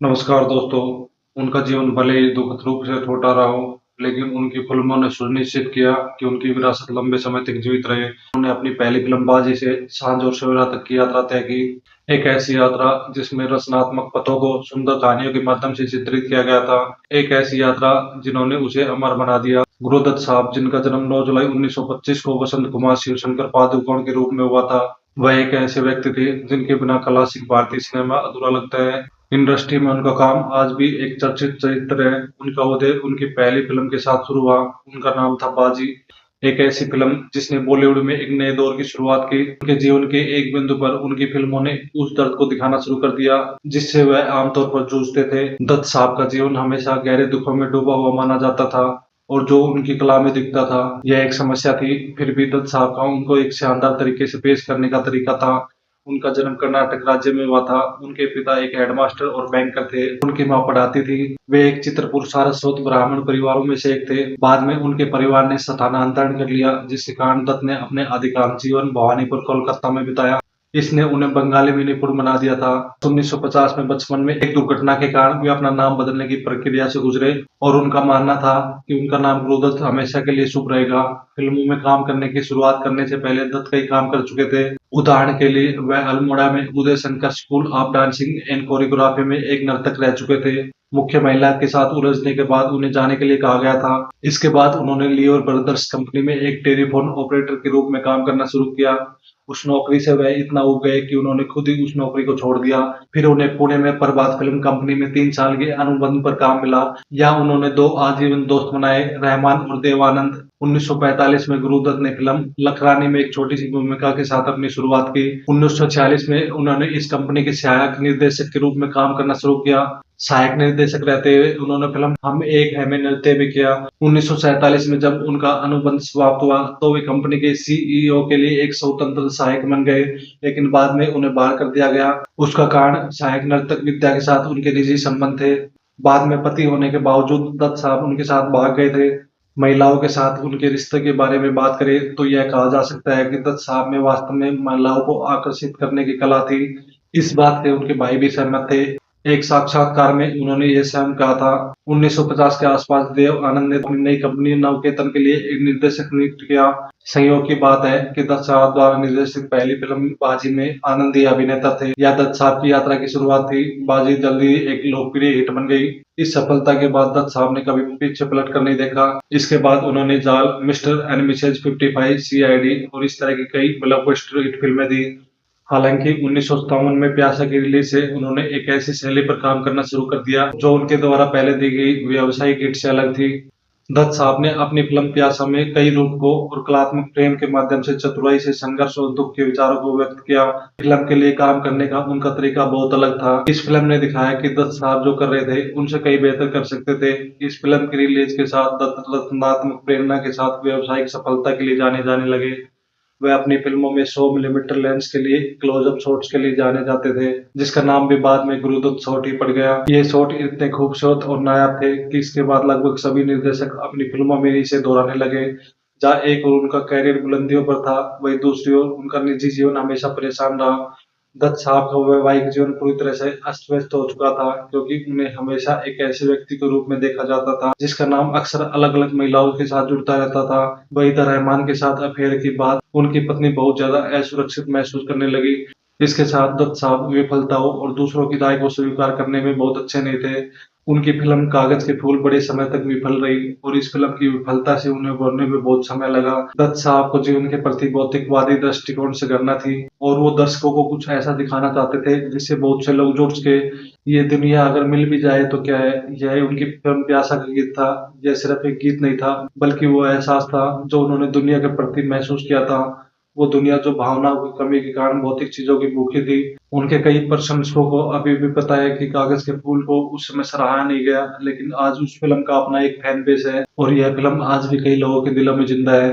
नमस्कार दोस्तों। उनका जीवन भले ही दुखद रूप से छोटा रहा हो, लेकिन उनकी फिल्मों ने सुनिश्चित किया कि उनकी विरासत लंबे समय तक जीवित रहे। उन्होंने अपनी पहली फिल्म बाजी से सांझ और सवेरा तक की यात्रा तय की। एक ऐसी यात्रा जिसमें रचनात्मक पथों को सुंदर कहानियों के माध्यम से चित्रित किया गया था। एक ऐसी यात्रा जिन्होंने उसे अमर बना दिया। गुरुदत्त साहब, जिनका जन्म 9 जुलाई 1925 को वसंत कुमार शिवशंकर पादुकोण के रूप में हुआ था, वह एक ऐसे व्यक्ति थे जिनके बिना क्लासिक भारतीय सिनेमा अधूरा लगता है। इंडस्ट्री में उनका काम आज भी एक चर्चित चरित्र है। उनका उदय उनकी पहली फिल्म के साथ शुरू हुआ। उनका नाम था बाजी। एक ऐसी फिल्म जिसने बॉलीवुड में एक नए दौर की शुरुआत की। उनके जीवन के एक बिंदु पर उनकी फिल्मों ने उस दर्द को दिखाना शुरू कर दिया जिससे वह आमतौर पर जूझते थे। दत्त साहब का जीवन हमेशा गहरे दुखों में डूबा हुआ माना जाता था और जो उनकी कला में दिखता था यह एक समस्या थी। फिर भी दत्त साहब का उनको एक शानदार तरीके से पेश करने का तरीका था। उनका जन्म कर्नाटक राज्य में हुआ था। उनके पिता एक हेडमास्टर और बैंकर थे। उनकी मां पढ़ाती थी। वे एक चित्रपुर सारस्वत ब्राह्मण परिवारों में से एक थे। बाद में उनके परिवार ने स्थानांतरण कर लिया, जिसके कारण दत्त ने अपने अधिकांश जीवन भवानीपुर कोलकाता में बिताया। इसने उन्हें बंगाली में निपुण बना दिया था। 1950 में बचपन में एक दुर्घटना के कारण वे अपना नाम बदलने की प्रक्रिया से गुजरे और उनका मानना था कि उनका नाम गुरुदत्त हमेशा के लिए शुभ रहेगा। फिल्मों में काम करने की शुरुआत करने से पहले दत्त कई काम कर चुके थे। उदाहरण के लिए वह अल्मोड़ा में Uday Shankar school of dancing and choreography में एक नर्तक रह चुके थे। मुख्य महिला के साथ उलझने के बाद उन्हें जाने के लिए कहा गया था। इसके बाद उन्होंने लीवर ब्रदर्स कंपनी में एक टेलीफोन ऑपरेटर के रूप में काम करना शुरू किया। उस नौकरी से वह इतना ऊब गए कि उन्होंने खुद ही उस नौकरी को छोड़ दिया। फिर उन्हें पुणे में प्रभात फिल्म कंपनी में 3 साल के अनुबंध पर काम मिला। यहाँ उन्होंने 2 आजीवन दोस्त बनाए, रहमान और देवानंद। 1945 में गुरुदत्त ने फिल्म लखरानी में एक छोटी सी भूमिका के साथ अपनी शुरुआत की। 1946 में उन्होंने इस कंपनी के सहायक निर्देशक के रूप में काम करना शुरू किया। सहायक निर्देशक रहते हुए उन्होंने फिल्म हम एक है में नृत्य भी किया। 1947 में जब उनका अनुबंध समाप्त हुआ तो वे कंपनी के सीईओ के लिए एक स्वतंत्र सहायक बन गए, लेकिन बाद में उन्हें बाहर कर दिया गया। उसका कारण सहायक नर्तक विद्या के साथ उनके निजी संबंध थे। बाद में पति होने के बावजूद दत्त साहब उनके साथ भाग गए थे। महिलाओं के साथ उनके रिश्ते के बारे में बात करें तो यह कहा जा सकता है कि दत्त साहब में वास्तव में महिलाओं को आकर्षित करने की कला थी। इस बात से उनके भाई भी सहमत थे। एक साक्षात्कार में उन्होंने यह स्वयं कहा था। 1950 के आसपास देव आनंद ने अपनी नई कंपनी नवकेतन के लिए एक निर्देशक नियुक्त किया। संयोग की बात है कि दत्त साहब द्वारा निर्देशित पहली फिल्म बाजी में आनंद ही अभिनेता थे। यह दत्त साहब की यात्रा की शुरुआत थी। बाजी जल्दी ही एक लोकप्रिय हिट बन गई। इस सफलता के बाद दत्त साहब ने कभी पीछे पलट कर नहीं देखा। इसके बाद उन्होंने जाल, मिस्टर एंड मिसेज 55, सीआईडी और इस तरह की कई ब्लॉकबस्टर हिट फिल्में दी। हालांकि 1957 में प्यासा की रिलीज से उन्होंने एक ऐसी शैली पर काम करना शुरू कर दिया जो उनके द्वारा पहले दी गई व्यावसायिक हिट से अलग थी। दत्त साहब ने अपनी फिल्म प्यासा में कई रूपों और कलात्मक प्रेम के माध्यम से चतुराई से संघर्ष और दुख के विचारों को व्यक्त किया। फिल्म के लिए काम करने का उनका तरीका बहुत अलग था। इस फिल्म ने दिखाया कि दत्त साहब जो कर रहे थे उनसे कई बेहतर कर सकते थे। इस फिल्म की रिलीज के साथ दत्त रचनात्मक प्रेरणा के साथ व्यावसायिक सफलता के लिए जाने जाने लगे। वह अपनी फिल्मों में 100 मिलीमीटर लेंस के लिए क्लोजअप शॉट्स के लिए जाने जाते थे, जिसका नाम भी बाद में गुरुदत्त शॉट ही पड़ गया। ये शॉट इतने खूबसूरत और नायाब थे कि इसके बाद लगभग सभी निर्देशक अपनी फिल्मों में इसे दोहराने लगे। जहाँ एक ओर उनका कैरियर बुलंदियों पर था, वहीं दूसरी ओर उनका निजी जीवन हमेशा परेशान रहा। दत्त साहब का वैवाहिक जीवन पूरी तरह से अस्त व्यस्त हो चुका था, क्योंकि उन्हें हमेशा एक ऐसे व्यक्ति के रूप में देखा जाता था जिसका नाम अक्सर अलग अलग महिलाओं के साथ जुड़ता रहता था। वहीदा रहमान के साथ अफेयर के बाद उनकी पत्नी बहुत ज्यादा असुरक्षित महसूस करने लगी। इसके साथ दत्त साहब विफलताओं और दूसरों की राय को स्वीकार करने में बहुत अच्छे नहीं थे। उनकी फिल्म कागज के फूल बड़े समय तक विफल रही और इस फिल्म की विफलता से उन्हें उभरने में बहुत समय लगा। दत्त साहब को जीवन के प्रति भौतिकवादी दृष्टिकोण से गणना थी और वो दर्शकों को कुछ ऐसा दिखाना चाहते थे जिससे बहुत से लोग जुड़ सके। ये दुनिया अगर मिल भी जाए तो क्या है, यह उनकी फिल्म प्यासा का गीत था। यह सिर्फ एक गीत नहीं था, बल्कि वो एहसास था जो उन्होंने दुनिया के प्रति महसूस किया था। वो दुनिया जो भावनाओं की कमी के कारण भौतिक चीजों की भूखी थी। उनके कई प्रशंसकों को अभी भी पता है कि कागज के फूल को उस समय सराहा नहीं गया, लेकिन आज उस फिल्म का अपना एक फैन बेस है और यह फिल्म आज भी कई लोगों के दिलों में जिंदा है।